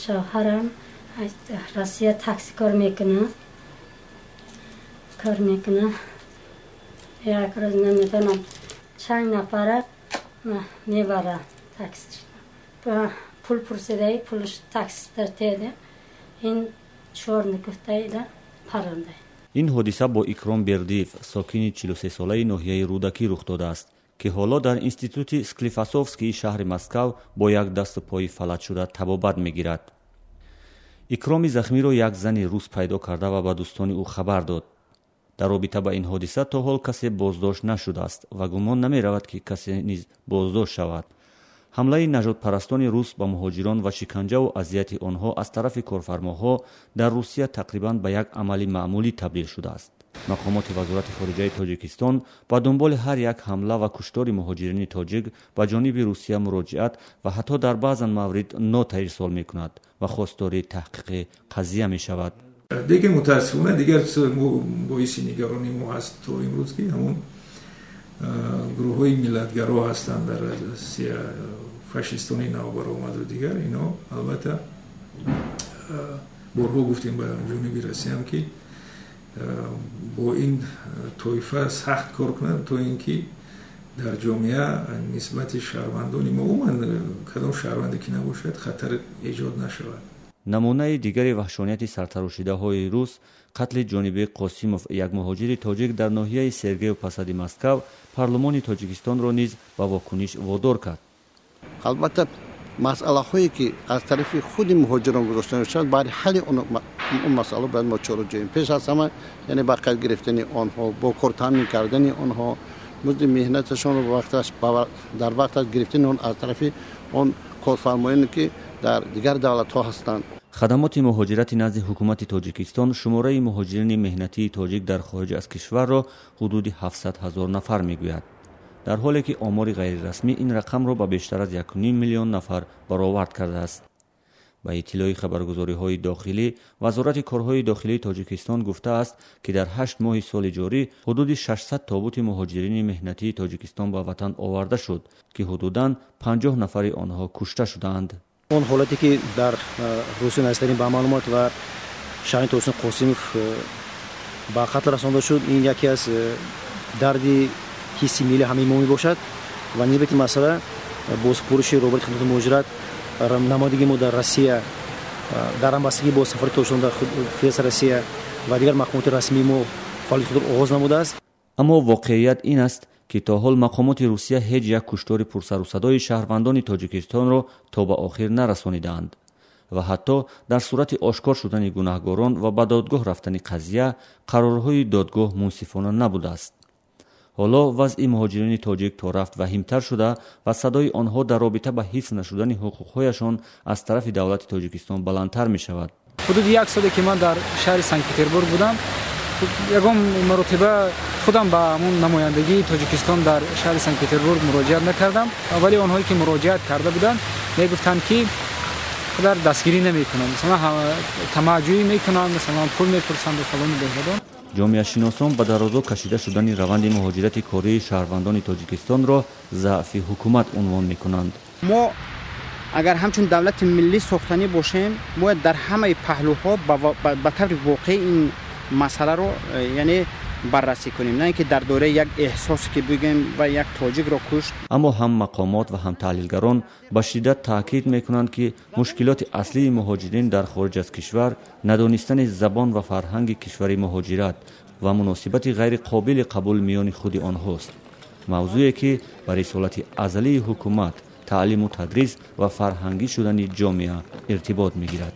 شوهرم از روسیه تاکسی کار میکنه. یک روز نمیدونم چند نفره میبره تاکسی. پول پرسیده پولش تاکسی ترتیده. این چور نگفته ایده پرنده. این حادثه با اکرام бердиев ساکن 43 ساله ناحیه رودکی رخ داده است که حالا در اینستیتوت سکلیفاسوفسکی شهر مسکو با یک دست و پای فلج شده طبابت میگیرد. اکرام زخمی را یک زن روس پیدا کرده و به دوستان او خبر داد. در رابطه با این حادثه تا حال کسی بازداشت نشده است و گمان نمی رود که کسی نیز بازداشت شود. حمله نژاد پرستان روس به مهاجران و شکنجه و اذیت آنها از طرف کارفرماها در روسیه تقریبا به یک عمل معمولی تبدیل شده است. مقامات وزارت خارجه تاجیکستان با دنبال هر یک حمله و کشتار مهاجرین تاجیک به جانب روسیه مراجعت و حتی در بعض موارد نوت ارسال می‌کند و خواستار تحقیق قضیه می‌شود. دیگه متاسفانه دیگر باعث نگرانی ما هست تو امروز که همون گروه‌های ملت‌گرا هستند در روسیه، فاشیستانی نوبرآمد و دیگر اینا البته بارها گفتیم به جنوبی روسیه هم که با این طایفه سخت کار کنند تا اینکه در جامعه نسبت شهروندان ما عموما کدام شهروندی که نباشد خطر ایجاد نشود. نمونه دیگری وحشانیت سرتراشیده های روس قتل جانبی قاسیموف یک مهاجر تاجیک در ناحیه سرگیو پاساد مسکو پارلمان تاجیکستان را نیز به واکنش وادار کرد. البته مسئله هایی که از طرف خود مهاجران گذاشته شد برای حل اون مسئله باید ما چارو جوییم. پیش از همه یعنی با قید گرفتن آنها، با کار تامین کردن آنها، مزد مهنتشان رو در وقت گرفتن اون از طرف اون کارفرمایانی که در دیگر دولت ها هستند. خدمات مهاجرت نزد حکومت تاجیکستان شماره مهاجرین مهنتی تاجیک در خارج از کشور را حدود 700,000 نفر میگوید، در حالی که آمار غیر رسمی این رقم را به بیشتر از 1.5 میلیون نفر برآورد کرده است. با اطلاع خبرگزاری‌های داخلی، وزارت کارهای داخلی تاجیکستان گفته است که در 8 ماه سال جاری حدود 600 تابوت مهاجرین مهنتی تاجیکستان به وطن آورده شد که حدوداً 50 نفر آنها کشته شدند. اون حالتی که در روسیه نزدیک به معلومات و شاهین توسن قاسیموف با قتل رسانده شد، این یکی از دردی حسی ملی همه ما میباشد و نسبت مسئله بازپرسی روبروی خدمات مهاجرت نمادی ما در روسیه در همبستگی با سفارت تاجیکستان در فیض روسیه و دیگر مقامات رسمی ما فعالیت خود آغاز نموده است. اما واقعیت این است که تا حال مقامات روسیه هیچ یک کشتار پرسر و صدای شهروندان تاجیکستان را تا به آخر نرسانیدند و حتی در صورت آشکار شدن گناهکاران و به دادگاه رفتن قضیه قرارهای دادگاه منصفانه نبوده است. حالا وضع مهاجرین تاجیک تا رفت وخیم‌تر شده و صدای آنها در رابطه با حفظ نشدن حقوقهایشان از طرف دولت تاجیکستان بلندتر می شود. حدود یک سالی که من در شهر سنت پترزبورگ بودم، یگام مرتبه خودم به همون نمایندگی تاجیکستان در شهر سنت پترزبورگ مراجعت نکردم، ولی آنهایی که مراجعت کرده بودند میگفتند که خودر دستگیری نمیکنند، مثلا تماجویی میکنند، مثلا پول میپرسند و فلان بهدادان. جامعه شناسان به درازا کشیده شدن روند مهاجرت کاری شهروندان تاجیکستان را ضعف حکومت عنوان میکنند. ما اگر همچون دولت ملی ساختنی باشیم، ما در همه پهلوها به طور واقعی این مسئله رو یعنی بررسی کنیم، نه اینکه در دوره یک احساسی که بگیم و یک تاجیک را کشت. اما هم مقامات و هم تحلیلگران به شدت تاکید میکنند که مشکلات اصلی مهاجرین در خارج از کشور ندانستن زبان و فرهنگ کشور مهاجرت و مناسبت غیر قابل قبول میان خود آنهاست، موضوعی که به رسالت ازلی حکومت، تعلیم و تدریس و فرهنگی شدن جامعه ارتباط میگیرد.